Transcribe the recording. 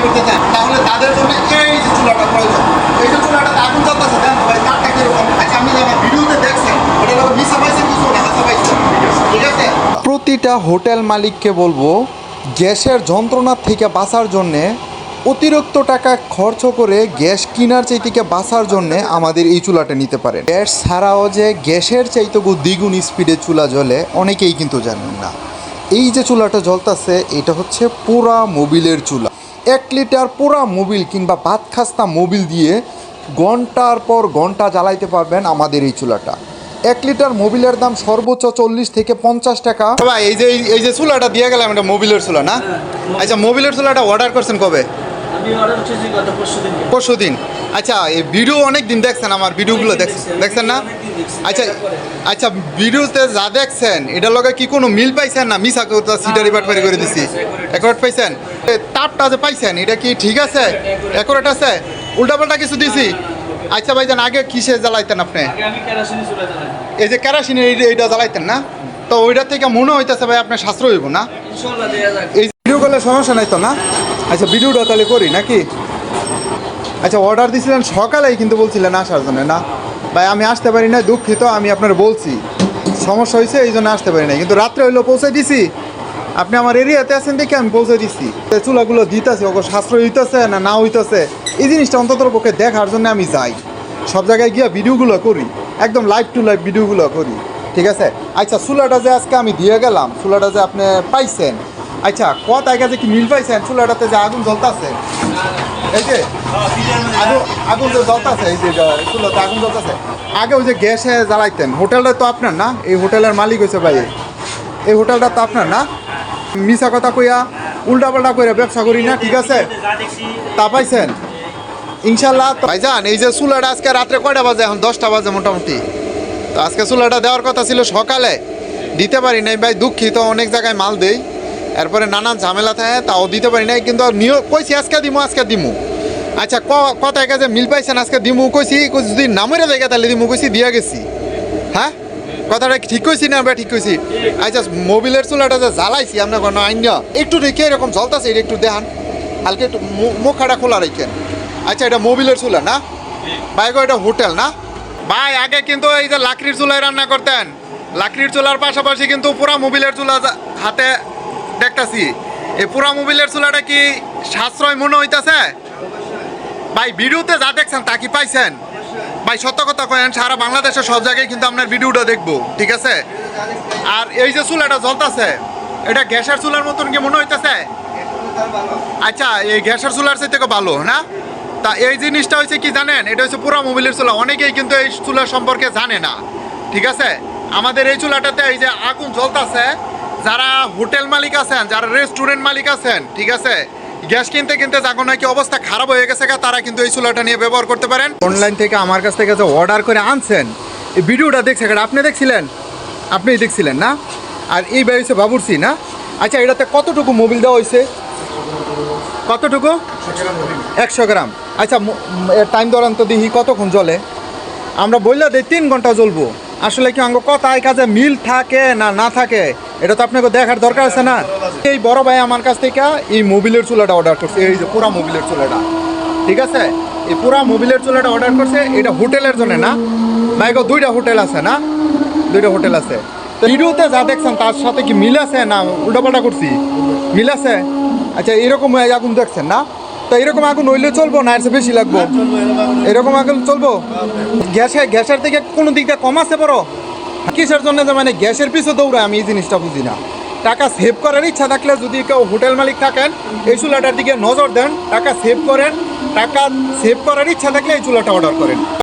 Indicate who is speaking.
Speaker 1: করতে চান তাহলে তাদের জন্য এই যে চুলাটা প্রয়োজন। এই যে চুলাটাতে আগুন জ্বলতেছে দেন তো ভাই তারটা কিরকম। আচ্ছা আপনি আমার ভিডিওতে দেখছেন ওটা লোক মিশা পাইছেন কিছু না হাসা পাইছেন, ঠিক আছে?
Speaker 2: প্রতিটা হোটেল মালিককে বলবো গ্যাসের যন্ত্রণার থেকে বাঁচার জন্যে অতিরিক্ত টাকা খরচ করে গ্যাস কেনার চাইতে বাঁচার জন্যে আমাদের এই চুলাটা নিতে পারেন। গ্যাস ছাড়াও যে গ্যাসের চাইতে দ্বিগুণ স্পিডে চুলা জ্বলে অনেকেই কিন্তু জানেন না। এই যে চুলাটা জ্বলতেছে এটা হচ্ছে পুরা মোবিলের চুলা। 1 লিটার পুরা মোবিল কিংবা ভাত খাস্তা মোবিল দিয়ে ঘন্টার পর ঘন্টা জ্বালাইতে পারবেন আমাদের এই চুলাটা। 1 লিটার মোবিলের দাম সর্বোচ্চ 40 থেকে 50 টাকা।
Speaker 1: ভাই এই যে চুলাটা দিয়ে গেলাম এটা মোবিলের চুলা না? আচ্ছা মোবিলের চুলাটা অর্ডার করছেন কবে?
Speaker 3: আমি অর্ডার করেছি গত পরশুদিন।
Speaker 1: পরশুদিন। আচ্ছা এই ভিডিও অনেক দিন দেখছেন, আমার ভিডিওগুলো দেখছেন না? আচ্ছা আচ্ছা ভিডিওতে যা দেখছেন এটার লগে কি কোনো মিল পাইছেন না মিছা কথা সিটারি বাটপারি করে দিছি? অ্যাকুরেট পাইছেন? তারটা যে পাইছেন এটা কি ঠিক আছে? অ্যাকুরেট আছে? উল্টাপাল্টা কিছু দিছি? আচ্ছা ভাইজান আগে কিসে জ্বালাইতেন আপনি?
Speaker 3: আগে আমি কেরোসিনে চুলা জ্বালাই।
Speaker 1: এই যে কেরোসিনের এইটা জ্বালাইতেন না? তো ওইটার থেকে মনে হইতেছে ভাই আপনার সাশ্রয় হইব না?
Speaker 3: ইনশাআল্লাহ দেয়া যাক।
Speaker 1: এই ভিডিও করলে সমস্যা নাই তো না? আচ্ছা ভিডিওটা তাহলে করি নাকি? আচ্ছা অর্ডার দিয়েছিলেন সকালেই কিন্তু বলছিলেন আসার জন্য না? ভাই আমি আসতে পারি না, দুঃখিত। আমি আপনার বলছি সমস্যা হয়েছে এই জন্য আসতে পারি না, কিন্তু রাত্রে হইলেও পৌঁছে দিছি। আপনি আমার এরিয়াতে আছেন দেখে আমি পৌঁছে দিচ্ছি। চুলাগুলো দিতেছি ওকে সাশ্রয় হইতেছে না হইতেছে এই জিনিসটা অন্তত পক্ষে দেখার জন্য আমি যাই, সব জায়গায় গিয়ে ভিডিওগুলো করি, একদম লাইভ টু লাইভ ভিডিওগুলো করি, ঠিক আছে? আচ্ছা চুলাটা যে আজকে আমি দিয়ে গেলাম, চুলাটা যে আপনি পাইছেন, আচ্ছা কথায় কাছে কি মিল পাইছেন? চুলাটাতে যে আগুন জ্বলতেছে, এই যে আগুন যে জ্বলতেছে, এই যে চুলাতে আগুন জ্বলতেছে, আগে ওই যে গ্যাসে জ্বালাইতেন, হোটেলটা তো আপনার না? এই হোটেলের মালিক হয়েছে ভাই, এই হোটেলটা তো আপনার না? মিছা কথা কইয়া উল্টাপাল্টা কইরা ব্যবসা করি না, ঠিক আছে? তা পাইছেন ইনশাল্লাহ। ভাইজান এই যে চুলাটা আজকে রাত্রে কয়টা বাজে? এখন 10টা বাজে মোটামুটি। তো আজকে চুলাটা দেওয়ার কথা ছিল সকালে, দিতে পারি নাই ভাই, দুঃখিত। অনেক জায়গায় মাল দেই, এরপরে নানান ঝামেলা থাকে, তাও দিতে পারি নাই, কিন্তু কইছি আজকে দিমু। আচ্ছা কথায় কাজে মিল পাইছেন? আজকে দিমু কইছি, যদি নামের জায়গা তাহলে দিমু কইছি, দিয়া গেছি। হ্যাঁ কথাটা ঠিক কইছি না আমরা? ঠিক কইছি। আচ্ছা মোবিলের চুলাটা যে জ্বালাইছি আপনার কোনো আইন একটু রেখে এরকম জ্বলতেছে, এটা একটু দেখান হালকা, একটু মুখাটা খোলা রেখেন। আচ্ছা এটা মোবিলের চুলা না ভাই গো? এটা হোটেল না ভাই? আগে কিন্তু এই যে লাকড়ির চুলায় রান্না করতেন, লাকড়ির চুলার পাশাপাশি কিন্তু পুরা মোবিলের চুলা হাতে দেখতেছি। এই পুরা মোবিলের চুলাটা কি সাশ্রয় মনে হইতেছে ভাই? ভিডিওতে যা দেখছেন তা কি পাইছেন ভাই? সত্য কথা কয়েন, সারা বাংলাদেশের সব জায়গায় কিন্তু আপনার ভিডিওটা দেখবো, ঠিক আছে? আর এই যে চুলাটা জ্বলতেছে এটা গ্যাসের চুলার মতন কি মনে হইতেছে? আচ্ছা এই গ্যাসের চুলার চাইতে ভালো না? তা এই জিনিসটা হচ্ছে কি জানেন, এটা হচ্ছে পুরা মোবিলের চুলা। অনেকেই কিন্তু এই চুলার সম্পর্কে জানে না, ঠিক আছে? আমাদের এই চুলাটাতে এই যে আগুন জ্বলতেছে, যারা হোটেল মালিক আছেন, যারা রেস্টুরেন্ট মালিক আছেন, ঠিক আছে, গ্যাস কিনতে যখন নাকি অবস্থা খারাপ হয়ে গেছে তারা কিন্তু এই চুলাটা নিয়ে ব্যবহার করতে পারেন। অনলাইন থেকে আমার কাছ থেকে যে অর্ডার করে আনছেন, এই ভিডিওটা দেখছেন, আপনি দেখছিলেন? আপনিই দেখছিলেন না? আর এই ভাই হচ্ছে বাবুরচি না? আচ্ছা এটাতে কতটুকু মোবিল দেওয়া হয়েছে? কতটুকু? 100 গ্রাম। আচ্ছা টাইম ধরান তো দেখি কতক্ষণ জ্বলে। আমরা বললে দিই 3 ঘন্টা জ্বলবো, আসলে কি আঙ্গ কথায় কাজে মিল থাকে না থাকে এটা তো আপনাকে দেখার দরকার আছে না? এই বড় ভাই আমার কাছ থেকে এই মোবিলের চুলাটা অর্ডার করছে, এই যে পুরা মোবিলের চুলাটা, ঠিক আছে? এই পুরা মোবিলের চুলাটা অর্ডার করছে, এটা হোটেলের জন্য না ভাই গো? 2টা হোটেল আছে না? 2টা হোটেল আছে। তো ভিডিওতে যা দেখছেন তার সাথে কি মিল আছে না উল্টাপাল্টা করছি? মিল আছে। আচ্ছা এরকম আগুন দেখছেন না? তো এরকম আগুন হইলে চলবো না এর চেয়ে বেশি লাগবো? এরকম আগুন চলবো? গ্যাসের থেকে কোনো দিকটা কম আছে বড়? কিসের জন্য যে মানে গ্যাসের পিছু দৌড়ায় আমি এই জিনিসটা বুঝি না। টাকা সেভ করার ইচ্ছা থাকলে যদি কেউ হোটেল মালিক থাকেন এই চুলাটার দিকে নজর দেন, টাকা সেভ করেন। টাকা সেভ করার ইচ্ছা থাকলে এই চুলাটা অর্ডার করেন।